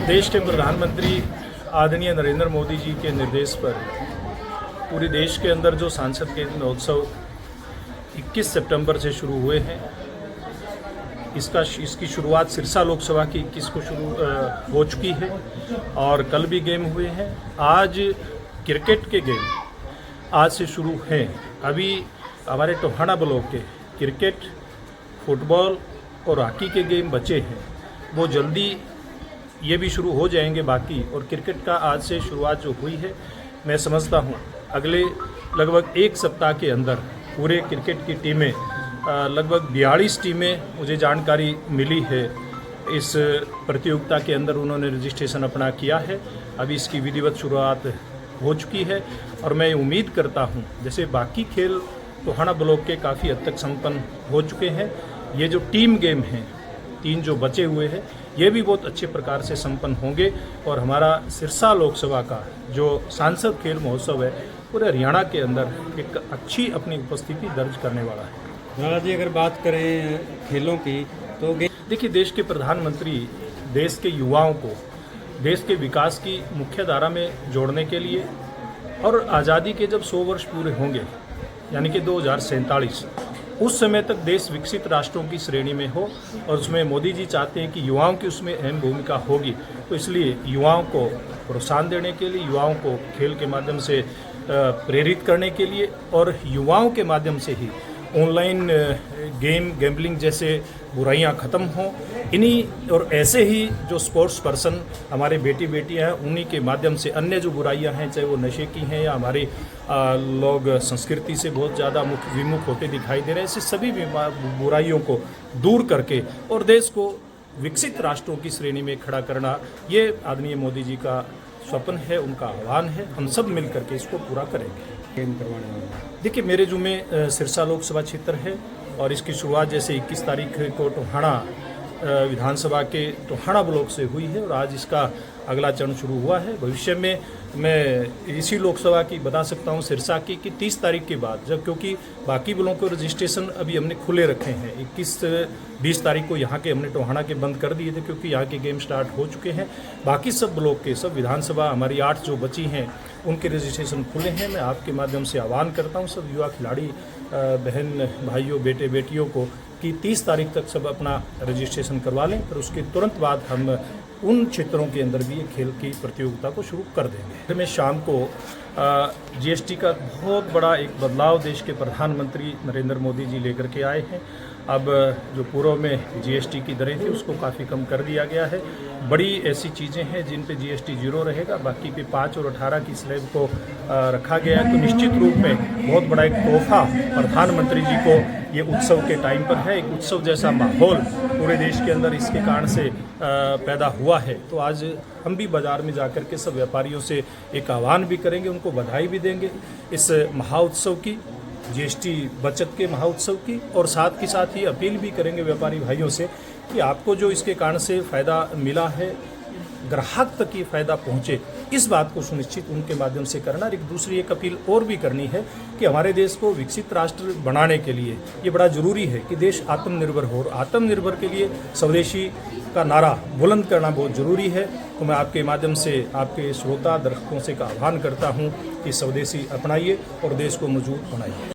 देश के प्रधानमंत्री आदरणीय नरेंद्र मोदी जी के निर्देश पर पूरे देश के अंदर जो सांसद खेल महोत्सव 21 सितंबर से शुरू हुए हैं, इसकी शुरुआत सिरसा लोकसभा की 21 को शुरू हो चुकी है और कल भी गेम हुए हैं। आज क्रिकेट के गेम आज से शुरू हैं। अभी हमारे टोहाना ब्लॉक के क्रिकेट, फुटबॉल और हॉकी के गेम बचे हैं, वो जल्दी ये भी शुरू हो जाएंगे बाकी। और क्रिकेट का आज से शुरुआत जो हुई है, मैं समझता हूँ अगले लगभग एक सप्ताह के अंदर पूरे क्रिकेट की टीमें लगभग 42 टीमें मुझे जानकारी मिली है इस प्रतियोगिता के अंदर उन्होंने रजिस्ट्रेशन अपना किया है। अभी इसकी विधिवत शुरुआत हो चुकी है और मैं उम्मीद करता हूँ जैसे बाकी खेल टोहाना ब्लॉक के काफ़ी हद तक संपन्न हो चुके हैं, ये जो टीम गेम हैं 3 जो बचे हुए हैं ये भी बहुत अच्छे प्रकार से संपन्न होंगे और हमारा सिरसा लोकसभा का जो सांसद खेल महोत्सव है पूरे हरियाणा के अंदर एक अच्छी अपनी उपस्थिति दर्ज करने वाला है। राणा जी, अगर बात करें खेलों की तो देखिए, देश के प्रधानमंत्री देश के युवाओं को देश के विकास की मुख्य धारा में जोड़ने के लिए और आज़ादी के जब 100 वर्ष पूरे होंगे यानी कि 2047 उस समय तक देश विकसित राष्ट्रों की श्रेणी में हो और उसमें मोदी जी चाहते हैं कि युवाओं की उसमें अहम भूमिका होगी। तो इसलिए युवाओं को प्रोत्साहन देने के लिए, युवाओं को खेल के माध्यम से प्रेरित करने के लिए और युवाओं के माध्यम से ही ऑनलाइन गैम्बलिंग जैसे बुराइयां ख़त्म हों, इन्हीं और ऐसे ही जो स्पोर्ट्स पर्सन हमारे बेटी बेटियां हैं उन्हीं के माध्यम से अन्य जो बुराइयां हैं, चाहे वो नशे की हैं या हमारे लोग संस्कृति से बहुत ज़्यादा विमुख होते दिखाई दे रहे हैं, ऐसे सभी बुराइयों को दूर करके और देश को विकसित राष्ट्रों की श्रेणी में खड़ा करना, ये आदरणीय मोदी जी का स्वप्न है, उनका आह्वान है। हम सब मिल करके इसको पूरा करेंगे। गेम करवाने वाले देखिए, मेरे जुम्मे सिरसा लोकसभा क्षेत्र है और इसकी शुरुआत जैसे 21 तारीख को टोहाना विधानसभा के टोहाना ब्लॉक से हुई है और आज इसका अगला चरण शुरू हुआ है। भविष्य में मैं इसी लोकसभा की बता सकता हूँ सिरसा की कि 30 तारीख के बाद, जब क्योंकि बाकी ब्लॉक के रजिस्ट्रेशन अभी हमने खुले रखे हैं, 21-20 तारीख को यहाँ के हमने टोहाना के बंद कर दिए थे क्योंकि यहाँ के गेम स्टार्ट हो चुके हैं। बाकी सब ब्लॉक के सब विधानसभा हमारी 8 जो बची हैं उनके रजिस्ट्रेशन खुले हैं। मैं आपके माध्यम से आह्वान करता हूँ सब युवा खिलाड़ी बहन भाइयों बेटे बेटियों को कि 30 तारीख तक सब अपना रजिस्ट्रेशन करवा लें, फिर उसके तुरंत बाद हम उन क्षेत्रों के अंदर भी ये खेल की प्रतियोगिता को शुरू कर देंगे। में शाम को जीएसटी का बहुत बड़ा एक बदलाव देश के प्रधानमंत्री नरेंद्र मोदी जी लेकर के आए हैं। अब जो पूर्व में जीएसटी की दरें थी उसको काफ़ी कम कर दिया गया है। बड़ी ऐसी चीज़ें हैं जिन पे जीएसटी 0 रहेगा, बाकी पे 5 और 18 की स्लैब को रखा गया है। तो निश्चित रूप में बहुत बड़ा एक तोहफा प्रधानमंत्री जी को ये उत्सव के टाइम पर है। एक उत्सव जैसा माहौल पूरे देश के अंदर इसके कारण से पैदा हुआ है। तो आज हम भी बाज़ार में जाकर के सब व्यापारियों से एक आह्वान भी करेंगे, उनको बधाई भी देंगे इस महाउत्सव की, जीएसटी बचत के महाउत्सव की, और साथ ही अपील भी करेंगे व्यापारी भाइयों से कि आपको जो इसके कारण से फ़ायदा मिला है ग्राहक तक ये फ़ायदा पहुँचे, इस बात को सुनिश्चित उनके माध्यम से करना। और एक दूसरी एक अपील और भी करनी है कि हमारे देश को विकसित राष्ट्र बनाने के लिए ये बड़ा ज़रूरी है कि देश आत्मनिर्भर हो, और आत्मनिर्भर के लिए स्वदेशी का नारा बुलंद करना बहुत ज़रूरी है। तो मैं आपके माध्यम से आपके श्रोता दर्शकों से का आह्वान करता हूँ कि स्वदेशी अपनाइए और देश को मजबूत बनाइए।